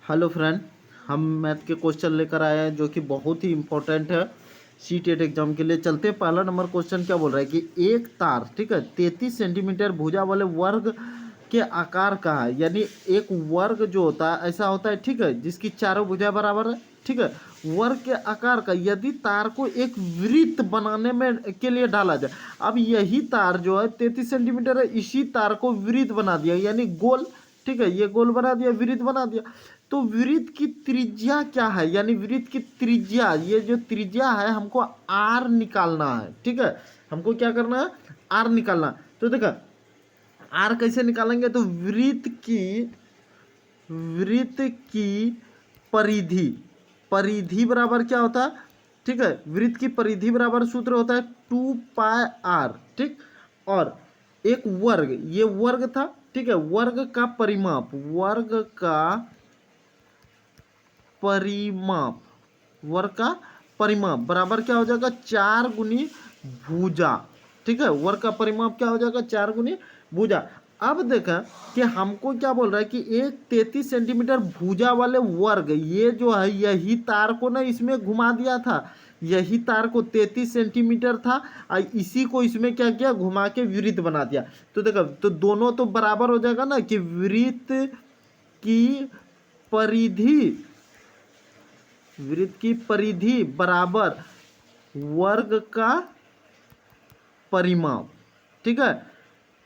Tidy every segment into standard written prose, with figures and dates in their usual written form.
Hello friend, हम math के question लेकर आए हैं जो कि बहुत ही इम्पोर्टेंट है सी टेट एग्जाम के लिए। चलते हैं, पहला नंबर क्वेश्चन क्या बोल रहा है कि एक तार, ठीक है, 33 सेंटीमीटर भुजा वाले वर्ग के आकार का है। यानी एक वर्ग जो होता है ऐसा होता है, ठीक है, जिसकी चारों भुजा बराबर है, ठीक है। वर्ग के आकार का यदि तार को एक वृत्त बनाने में के लिए डाला जाए, अब यही तार जो है 33 सेंटीमीटर है, इसी तार को वृत्त बना दिया यानी गोल, ठीक है, ये गोल बना दिया, वृत्त बना दिया। तो वृत्त की त्रिज्या क्या है, यानी वृत्त की त्रिज्या, ये जो त्रिज्या है हमको आर निकालना है, ठीक है। हमको क्या करना है, आर निकालना। तो देखा आर कैसे निकालेंगे, तो वृत्त की परिधि, परिधि बराबर क्या होता है, ठीक है, वृत्त की परिधि बराबर सूत्र होता है 2πr, ठीक। और एक वर्ग, ये वर्ग था, ठीक है, वर्ग का परिमाप, वर्ग का परिमाप, वर्ग का परिमाप बराबर क्या हो जाएगा, 4 गुनी भुजा, ठीक है। वर्ग का परिमाप क्या हो जाएगा, 4 गुनी भुजा। अब देखा कि हमको क्या बोल रहा है कि एक 33 सेंटीमीटर भुजा वाले वर्ग, ये जो है यही तार को ना इसमें घुमा दिया था, यही तार को 33 सेंटीमीटर था और इसी को इसमें क्या किया, घुमा के वृत्त बना दिया। तो देखो, तो दोनों तो बराबर हो जाएगा ना कि वृत्त की परिधि, वृत्त की परिधि बराबर वर्ग का परिमाप, ठीक है।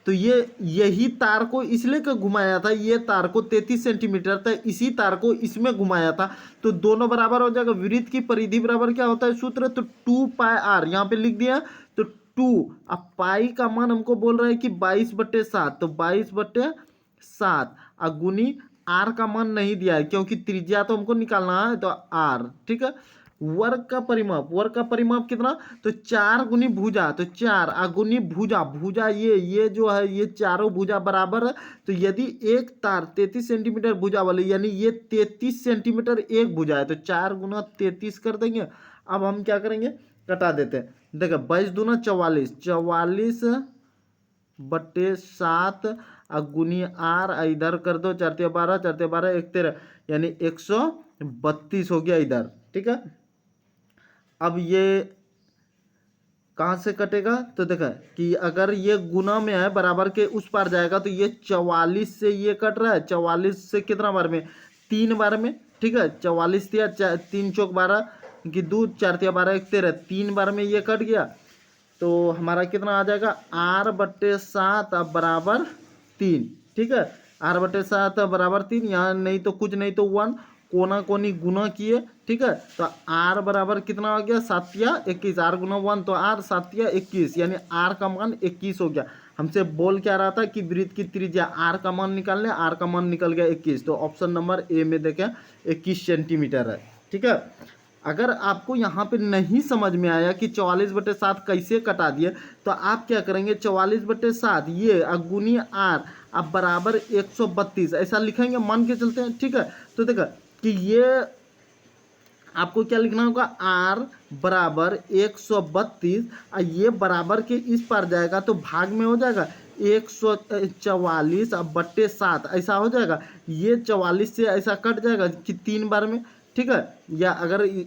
तो ये यही तार को इसलिए का घुमाया था, ये तार को 33 सेंटीमीटर था, इसी तार को इसमें घुमाया था, तो दोनों बराबर हो जाएगा। वृत्त की परिधि बराबर क्या होता है सूत्र, तो 2πr यहाँ पे लिख दिया, तो 2। अब पाई का मान हमको बोल रहा है कि 22/7, तो 22/7 गुनी आर का मान नहीं दिया है क्योंकि त्रिज्या तो हमको निकालना है, तो आर, ठीक है। वर्ग का परिमाप, वर्ग का परिमाप कितना, तो 4 गुनी भुजा, तो 4 गुनी भुजा, भुजा ये जो है ये चारों भुजा बराबर है। तो यदि एक तार 33 सेंटीमीटर भुजा वाले, यानी ये 33 सेंटीमीटर एक भुजा है, तो 4 गुना 33 कर देंगे। अब हम क्या करेंगे, कटा देते हैं। देखो 22 दूना 44, 44/7 गुनी आर, इधर कर दो 4×12, 4×12 1 13, यानी 132 हो गया इधर, ठीक है। अब ये कहाँ से कटेगा, तो देखा कि अगर ये गुना में है बराबर के उस पार जाएगा, तो ये 44 से ये कट रहा है, 44 से कितना बार में, 3 बार में, ठीक है। 44 दिया, 3 चौक 12 की 2, 4×12 1 13, 3 बार में ये कट गया। तो हमारा कितना आ जाएगा, r/7 अब बराबर 3, ठीक है। r/7 बराबर 3, यहाँ नहीं तो कुछ नहीं तो 1, कोना कोनी गुना किए, ठीक है। तो r बराबर कितना हो गया, 7×21, r गुना 1 तो r, 7×21 यानी r का मान 21 हो गया। हमसे बोल क्या रहा था कि वृत्त की त्रिज्या r का मान निकालने, r का मान निकल गया 21, तो ऑप्शन नंबर ए में देखें 21 सेंटीमीटर है, ठीक है। अगर आपको यहाँ पे नहीं समझ में आया कि 44/7 कैसे कटा दिए, तो आप क्या करेंगे, 44/7 ये गुनी आर अब बराबर 132 ऐसा लिखेंगे, मान के चलते हैं, ठीक है। तो देखा कि ये आपको क्या लिखना होगा, आर बराबर 132 और ये बराबर के इस पार जाएगा तो भाग में हो जाएगा 144/7 ऐसा हो जाएगा। ये 44 से ऐसा कट जाएगा कि 3 बार में, ठीक है। या अगर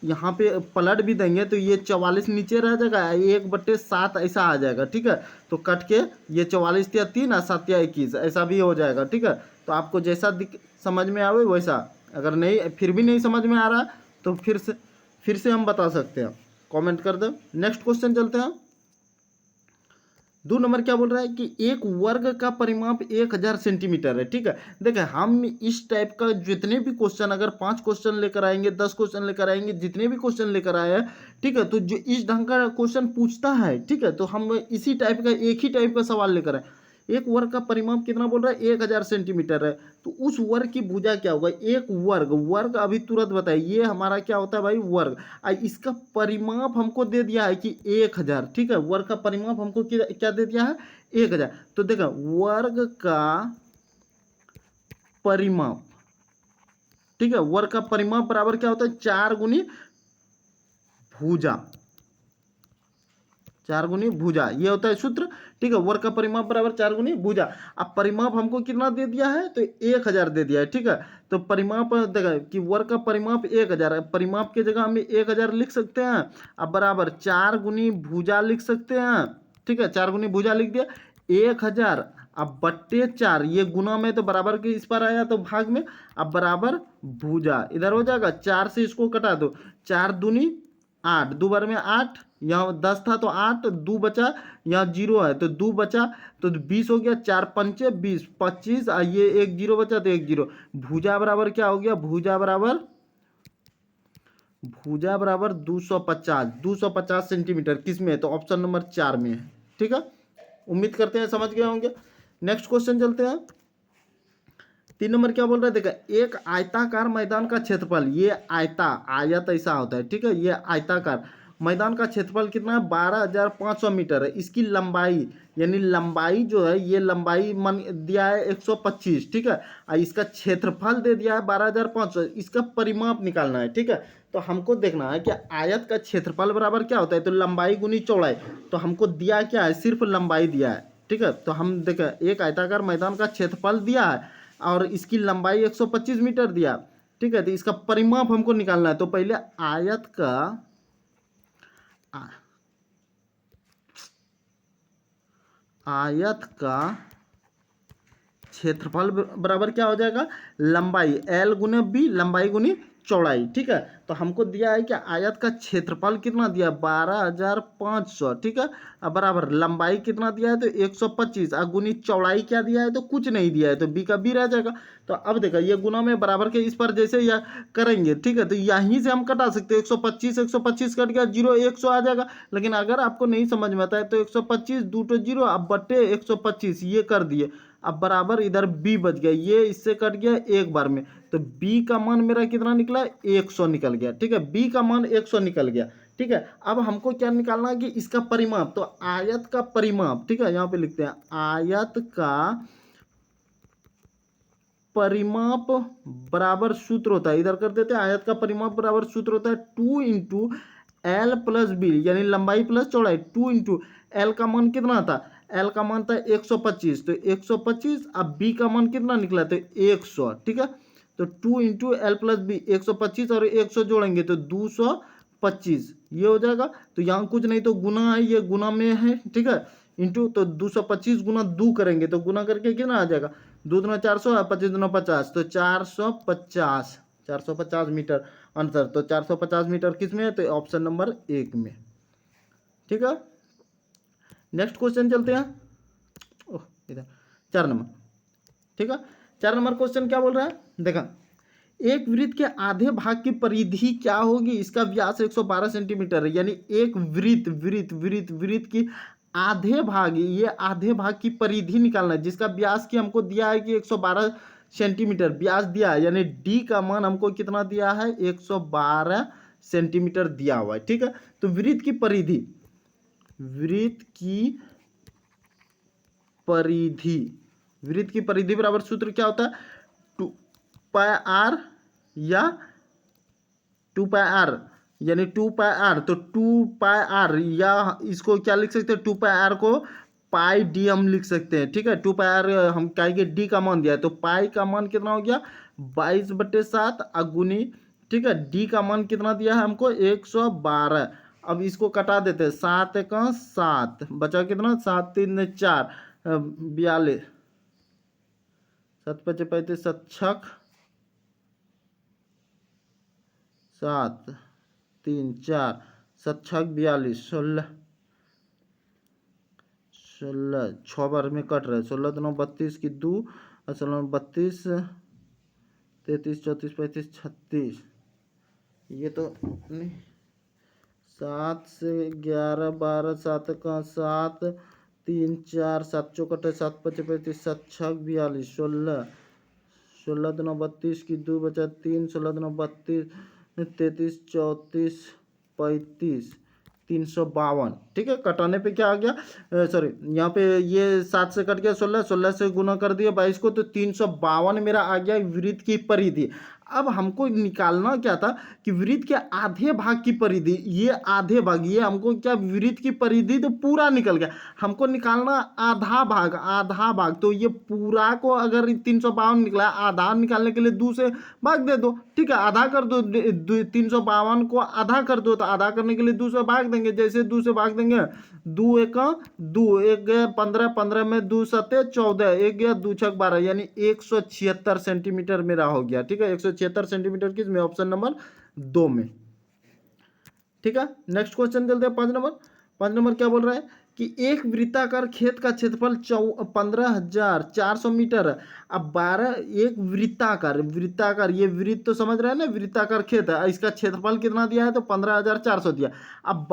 यहाँ पे पलट भी देंगे तो ये 44 नीचे रह जाएगा, 1/7 ऐसा आ जाएगा, ठीक है। तो कट के ये 44 या 3 और 7×21 ऐसा भी हो जाएगा, ठीक है। तो आपको जैसा समझ में आवे वैसा, अगर नहीं फिर भी नहीं समझ में आ रहा तो फिर से हम बता सकते हैं, कमेंट कर दो। नेक्स्ट क्वेश्चन चलते हैं। 2 नंबर क्या बोल रहा है कि एक वर्ग का परिमाप 1000 सेंटीमीटर है, ठीक है। देखिए हम इस टाइप का जितने भी क्वेश्चन, अगर 5 क्वेश्चन लेकर आएंगे, 10 क्वेश्चन लेकर आएंगे, जितने भी क्वेश्चन लेकर आए हैं, ठीक है, तो जो इस ढंग का क्वेश्चन पूछता है, ठीक है, तो हम इसी टाइप का एक ही टाइप का सवाल लेकर आए। एक वर्ग का परिमाप कितना बोल रहा है, 1000 सेंटीमीटर है, तो उस वर्ग की भुजा क्या होगा, एक वर्ग, वर्ग अभी तुरंत बताइए, ये हमारा क्या होता है भाई, वर्ग। इसका परिमाप हमको दे दिया है कि 1000, ठीक है, वर्ग का परिमाप हमको क्या दे दिया है, 1000। तो देखो वर्ग का परिमाप, ठीक है, वर्ग का परिमाप बराबर क्या होता है, 4 गुनी भुजा, 4 गुनी भुजा, ये होता है सूत्र, ठीक है। वर्ग का परिमाप बराबर 4 गुनी भुजा। अब परिमाप हमको कितना दे दिया है, तो 1000 दे दिया है, ठीक है। तो परिमाप देखा कि वर्ग का परिमाप 1000 है, परिमाप की जगह हम 1000 लिख सकते हैं। अब बराबर 4 गुनी भुजा लिख सकते हैं, ठीक है। 4 गुनी भुजा लिख दिया, 1000 अब बट्टे 4, ये गुना में तो बराबर के इस पर आया तो भाग में, अब बराबर भुजा इधर हो जाएगा। 4 से इसको कटा दो, 4 दूनी 8, 2 बार में 8, यहाँ 10 था तो 8, 2 बचा, यहाँ 0 है तो 2 बचा, तो 20 हो गया, 4 पंचे 20, 25, ये 1 0 बचा तो 1 0। भुजा बराबर क्या हो गया, भुजा बराबर 250 सेंटीमीटर, किस में है, तो ऑप्शन नंबर 4 में है, ठीक है। उम्मीद करते हैं समझ गए होंगे। नेक्स्ट क्वेश्चन चलते हैं। 3 नंबर क्या बोल रहा है, देखा, एक आयताकार मैदान का क्षेत्रफल, ये आयत ऐसा होता है, ठीक है। ये आयताकार मैदान का क्षेत्रफल कितना है, 12,500 मीटर है। इसकी लंबाई यानी लंबाई जो है, ये लंबाई मन दिया है 125, ठीक है। और इसका क्षेत्रफल दे दिया है 12,500, इसका परिमाप निकालना है, ठीक है। तो हमको देखना है कि आयत का क्षेत्रफल बराबर क्या होता है, तो लंबाई गुनी चौड़ाई। तो हमको दिया क्या है, सिर्फ लंबाई दिया है, ठीक है। तो हम देखें, एक आयताकार मैदान का क्षेत्रफल दिया है और इसकी लंबाई 125 मीटर दिया, ठीक है। तो इसका परिमाप हमको निकालना है। तो पहले आयत का क्षेत्रफल बराबर क्या हो जाएगा, लंबाई L गुने B, लंबाई गुनी चौड़ाई, ठीक है। तो हमको दिया है कि आयत का क्षेत्रफल कितना दिया, 12,500, ठीक है। अब बराबर लंबाई कितना दिया है, तो 125, और गुनी चौड़ाई क्या दिया है, तो कुछ नहीं दिया है, तो B का B रह जाएगा। तो अब देखा, ये गुना में बराबर के इस पर जैसे या करेंगे, ठीक है। तो यहीं से हम कटा सकते हैं, 125 कट गया, 0 100 आ जाएगा। लेकिन अगर आपको नहीं समझ में आता है तो 125 2 तो 0, अब बट्टे 125 ये कर दिए। अब बराबर इधर B बच गया, ये इससे कट गया एक बार में, तो B का मान मेरा कितना निकला, 100 निकल गया, ठीक है। B का मान 100 निकल गया, ठीक है। अब हमको क्या निकालना है कि इसका परिमाप, तो आयत का परिमाप, ठीक है, यहाँ पे लिखते हैं आयत का परिमाप बराबर सूत्र होता है, इधर कर देते हैं, आयत का परिमाप बराबर सूत्र होता है 2 इंटू L प्लस B, यानी लंबाई प्लस चौड़ाई। 2 इंटू L का मान कितना था, L का मान था 125, तो 125, अब B का मान कितना निकला, तो 100, ठीक है। तो 2 इंटू L प्लस B, 125 और 100 जोड़ेंगे तो 225, ये हो जाएगा। तो यहाँ कुछ नहीं तो गुना है, ये गुना में है, ठीक है, इंटू, तो 225 गुना 2 करेंगे तो गुना करके कितना आ जाएगा, 2 दूना 400, 25 दूना 50, तो 450 मीटर आंसर। तो 450 मीटर किस में है, तो ऑप्शन नंबर 1 में, ठीक है। नेक्स्ट क्वेश्चन चलते हैं, इधर 4 नंबर, ठीक है। 4 नंबर क्वेश्चन क्या बोल रहा है, देखा, एक वृत्त के आधे भाग की परिधि क्या होगी, इसका व्यास 112 सेंटीमीटर है। यानी एक वृत्त की आधे भाग, ये आधे भाग की परिधि निकालना है, जिसका व्यास की हमको दिया है कि 112 सेंटीमीटर व्यास दिया है, यानी D का मान हमको कितना दिया है, 112 सेंटीमीटर दिया हुआ है, ठीक है। तो वृत्त की परिधि बराबर सूत्र क्या होता है, 2πr या 2πr, यानी 2πr, तो 2πr या इसको क्या लिख सकते हैं, 2πr को पाई डी हम लिख सकते हैं, ठीक है। 2πr हम कहेंगे D का मान दिया है, तो पाई का मान कितना हो गया, 22/7 अगुनी, ठीक है। D का मान कितना दिया है हमको, 112। अब इसको कटा देते हैं, 7 का 7 बचा कितना, 7 3 4 42, 7 5 35, 7 6 7 3 4, 7 6 42, 16 6 बार में कट रहा है, 16 2 32 की 2, 16 32 33 34 35 36, ये तो नहीं, 7 से 11 12, 7 का 7 3 4, 7 चौकटे 7 5 35, 7 6 42, 16 2 32 की 2 बचा 3, 16 2 32 33 34 35, 352, ठीक है। कटाने पे क्या आ गया, सॉरी यहाँ पे ये 7 से कट गया 16, 16 से गुना कर दिया 22 को, तो 352 मेरा आ गया वृत्त की परिधि। अब हमको निकालना क्या था कि वृत्त के आधे भाग की परिधि, ये आधे भाग, ये हमको क्या वृत्त की परिधि तो पूरा निकल गया, हमको निकालना आधा भाग, आधा भाग। तो ये पूरा को अगर 352 निकला, आधा निकालने के लिए 2 से भाग दे दो, ठीक है, आधा कर दो, 352 को आधा कर दो, तो आधा करने के लिए 2 से भाग देंगे। जैसे 2 से भाग देंगे, 2 एक 2, एक गया 15, 15 में 2 सत्ते 14, एक गया 2 छक 12, यानी 176 सेंटीमीटर मेरा हो गया, ठीक है, 176 सेंटीमीटर किस में, ऑप्शन नंबर 2 में, ठीक है। नेक्स्ट क्वेश्चन चलते हैं 5 नंबर। 5 नंबर क्या बोल रहा है कि एक वृत्ताकार खेत का क्षेत्रफल 15,400 मीटर है। अब 12, एक वृत्ताकार, वृत्ताकार ये वृत्त तो समझ रहे हैं ना, वृत्ताकार खेत है, इसका क्षेत्रफल कितना दिया है, तो 15,400 दिया। अब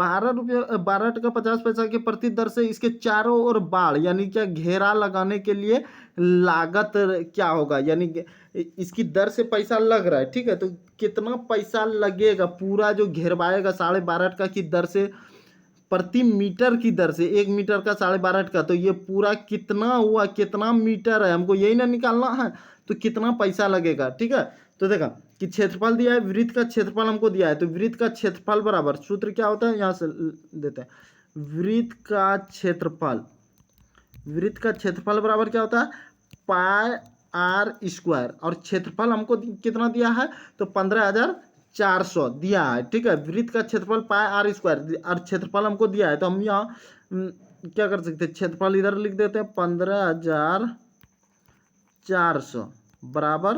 12 टका 50 पैसा के प्रति दर से इसके चारों ओर बाड़ यानी क्या घेरा लगाने के लिए लागत क्या होगा, यानी इसकी दर से पैसा लग रहा है, ठीक है, तो कितना पैसा लगेगा पूरा जो घेरवाएगा 12.5 टका की दर से, प्रति मीटर की दर से, 1 मीटर का 12.5 टका, तो ये पूरा कितना हुआ, कितना मीटर है, हमको यही ना निकालना है, तो कितना पैसा लगेगा, ठीक है। तो देखा कि क्षेत्रफल दिया है, वृत्त का क्षेत्रफल हमको दिया है, तो वृत्त का क्षेत्रफल बराबर, सूत्र क्या होता है यहाँ से देते हैं, वृत्त का क्षेत्रफल, वृत्त का क्षेत्रफल बराबर क्या होता है, पाई आर स्क्वायर, और क्षेत्रफल हमको कितना दिया है, तो 15,400 दिया है, ठीक है। वृत्त का क्षेत्रफल पाई आर स्क्वायर, और क्षेत्रफल हमको दिया है, तो हम यहाँ क्या कर सकते हैं, क्षेत्रफल इधर लिख देते हैं 15,400 बराबर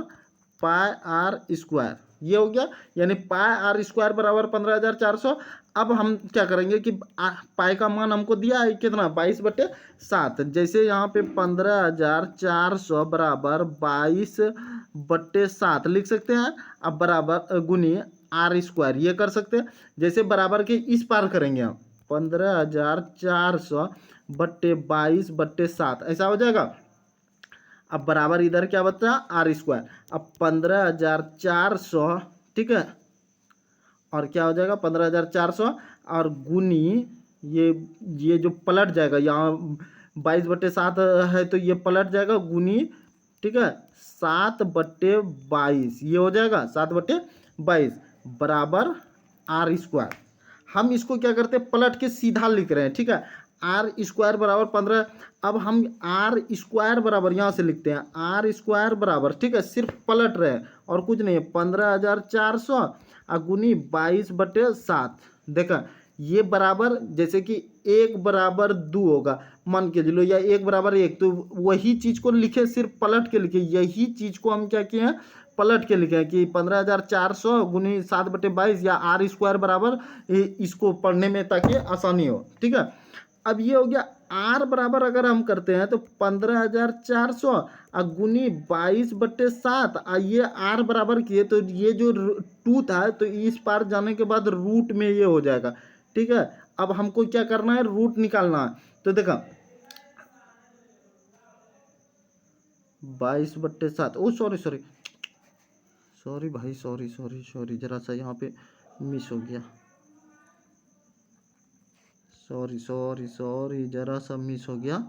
पाई आर स्क्वायर, ये हो गया, यानी पाई आर स्क्वायर बराबर 15,400। अब हम क्या करेंगे कि पाई का मान हमको दिया है कितना, 22/7, जैसे यहाँ पे 15,400 बराबर 22/7 लिख सकते हैं। अब बराबर गुनी आर स्क्वायर ये कर सकते हैं, जैसे बराबर के इस पार करेंगे हम, 15,400 बट्टे 22/7 ऐसा हो जाएगा। अब बराबर इधर क्या बचा, आर स्क्वायर, अब 15,400, ठीक है, और क्या हो जाएगा 15,400, और गुनी ये जो पलट जाएगा, यहाँ 22/7 है तो ये पलट जाएगा, गुनी, ठीक है, 7/22 ये हो जाएगा, 7/22 बराबर आर स्क्वायर। हम इसको क्या करते हैं, पलट के सीधा लिख रहे हैं, ठीक है, आर स्क्वायर बराबर 15। अब हम आर स्क्वायर बराबर यहाँ से लिखते हैं, आर स्क्वायर बराबर, ठीक है, सिर्फ पलट रहे हैं और कुछ नहीं है, 15,400 गुनी 22/7, देखा ये बराबर, जैसे कि 1 बराबर 2 होगा मान के चलो, या 1 बराबर 1, तो वही चीज़ को लिखे, सिर्फ पलट के लिखे, यही चीज़ को हम क्या किए हैं, पलट के लिखे हैं कि 15,400 गुनी 7/22, या आर स्क्वायर बराबर, इसको पढ़ने में ताकि आसानी हो, ठीक है। अब ये हो गया आर बराबर, अगर हम करते हैं तो 15,400 गुनी 22/7, ये आर बराबर किए, तो ये जो 2 था तो इस पार जाने के बाद रूट में ये हो जाएगा, ठीक है। अब हमको क्या करना है, रूट निकालना है, तो देखा 22/7, ओ सॉरी भाई, सॉरी जरा सा यहाँ पे मिस हो गया, सॉरी जरा सा मिस हो गया,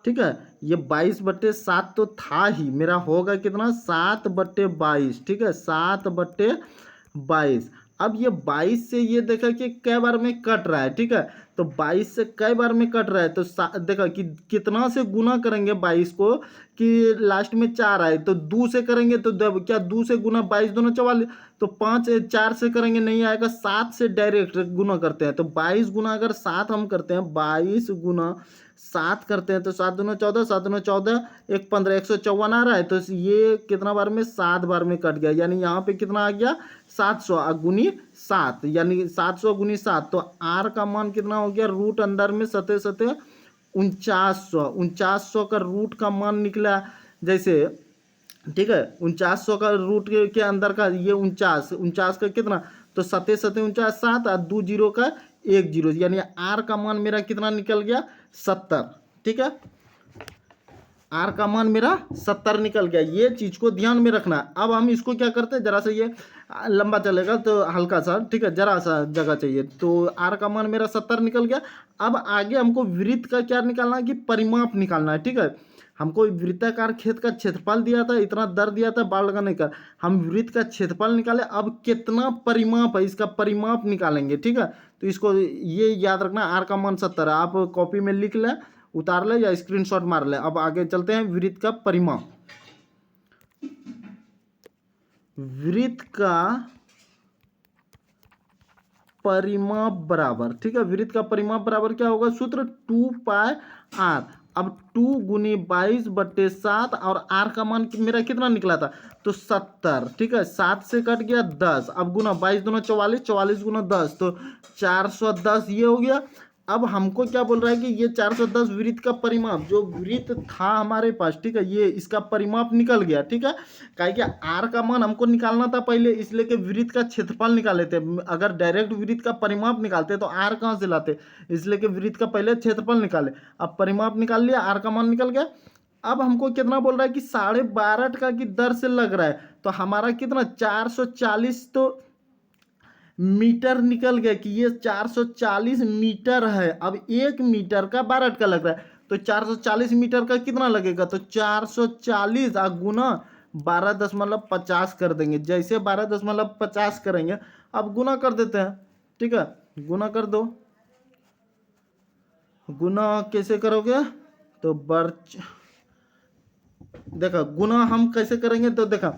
ठीक है। ये 22/7 तो था ही, मेरा होगा कितना, 7/22, ठीक है, 7/22। अब ये 22 से ये देखा कि कई बार में कट रहा है, ठीक है, तो 22 से कई बार में कट रहा है, तो देखा कि कितना से गुना करेंगे 22 को कि लास्ट में 4 आए, तो 2 से करेंगे, तो क्या 2 से गुना 22 दूना 44, तो 5 4 से करेंगे नहीं आएगा, 7 से डायरेक्ट गुना करते हैं, तो 22 गुना अगर 7 हम करते हैं, 22 गुना 7 करते हैं, तो 7 दूना 14, 7 दूना 14, 1 15, 154 आ रहा है, तो ये कितना बार में, 7 बार में कट गया, यानी यहाँ पे कितना आ गया, 700 गुनी 7, यानी 700 गुनी 7, तो आर का मान कितना हो गया, रूट अंदर में 4900 का रूट का मान निकला, जैसे, ठीक है, 4900 का रूट के अंदर का ये 49 का कितना, तो 7 49 7 और 2 जीरो का 1 जीरो, यानी आर का मान मेरा कितना निकल गया, 70, ठीक है, आर का मान मेरा 70 निकल गया, ये चीज को ध्यान में रखना। अब हम इसको क्या करते हैं, जरा सा ये लंबा चलेगा तो हल्का सा, ठीक है, जरा सा जगह चाहिए, तो आर का मान मेरा 70 निकल गया। अब आगे हमको वृत्त का क्या निकालना है कि परिमाप निकालना है, ठीक है, हमको वृत्ताकार खेत का क्षेत्रफल दिया था, इतना दर दिया था बाड़ लगाने का, हम वृत्त का क्षेत्रफल निकाले। अब कितना परिमाप है इसका परिमाप निकालेंगे, ठीक है। तो इसको ये याद रखना, आर का मान 70 है। आप कॉपी में लिख ले, उतार ले या स्क्रीनशॉट मार ले। अब आगे चलते हैं, वृत्त का परिमाप। वृत्त का परिमाप बराबर, ठीक है, वृत्त का परिमाप बराबर क्या होगा, सूत्र 2 पाई आर। अब 2 गुनी 22/7 और आर का मान मेरा कितना निकला था, तो 70, ठीक है। 7 से कट गया 10, अब गुना 22 दूना 44, 44 गुना 10 तो 410 ये हो गया। अब हमको क्या बोल रहा है कि ये 410 वृत्त का परिमाप, जो वृत्त था हमारे पास, ठीक है, ये इसका परिमाप निकल गया, ठीक है। काहे कि आर का मान हमको निकालना था पहले, इसलिए कि वृत्त का क्षेत्रफल निकाले थे। अगर डायरेक्ट वृत्त का परिमाप निकालते तो आर कहाँ से लाते, इसलिए कि वृत्त का पहले क्षेत्रफल निकाले। अब परिमाप निकाल लिया, आर का मान निकल गया। अब हमको कितना बोल रहा है कि 12.5 टका की दर से लग रहा है, तो हमारा कितना 440 तो मीटर निकल गया कि ये 440 मीटर है। अब 1 मीटर का 12 टका लग रहा है, तो 440 मीटर का कितना लगेगा, तो 440 गुना 12.50 कर देंगे। जैसे 12.50 करेंगे, अब गुना कर देते हैं, ठीक है, गुना कर दो। गुना कैसे करोगे, तो देखा गुना हम कैसे करेंगे, तो देखा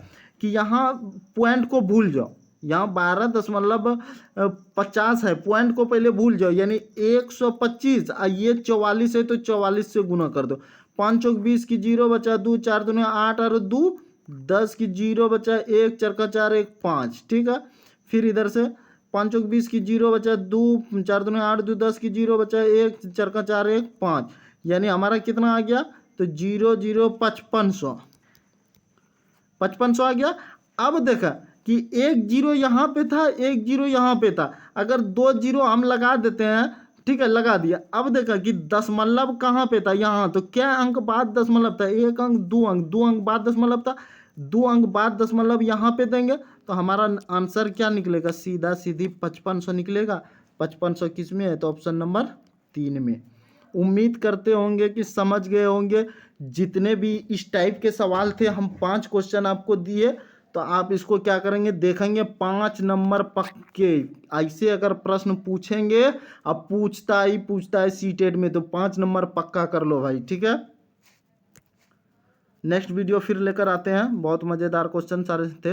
कि यहाँ पॉइंट को भूल जाओ, यहाँ 12.50 है, पॉइंट को पहले भूल जाओ, यानी 125 और ये 44 है, तो 44 से गुना कर दो। 5 चौक 20 की 0 बचा 2, 4 दूनी 8 और 2 10 की 0 बचा 1, 4 का 4 1 5, ठीक है। फिर इधर से 5 चौक 20 की 0 बचा 2, 4 दूनी 8 2 10 की 0 बचा 1, 4 का 4 1 5, यानी हमारा कितना आ गया, तो 0 0 5500 आ गया। अब देखा कि 1 0 यहाँ पे था, 1 0 यहाँ पे था, अगर 2 0 हम लगा देते हैं, ठीक है, लगा दिया। अब देखा कि दशमलव कहाँ पे था, यहाँ, तो क्या अंक बाद दशमलव था, 1 अंक 2 अंक, 2 अंक बाद दशमलव था, 2 अंक बाद दशमलव यहाँ पे देंगे, तो हमारा आंसर क्या निकलेगा, सीधा सीधी 5500 निकलेगा। 5500 किस में है, तो ऑप्शन नंबर 3 में। उम्मीद करते होंगे कि समझ गए होंगे। जितने भी इस टाइप के सवाल थे, हम 5 क्वेश्चन आपको दिए, तो आप इसको क्या करेंगे, देखेंगे 5 नंबर पक्के। ऐसे अगर प्रश्न पूछेंगे, अब पूछता है सीटेट में, तो 5 नंबर पक्का कर लो भाई, ठीक है। नेक्स्ट वीडियो फिर लेकर आते हैं, बहुत मज़ेदार क्वेश्चन सारे थे।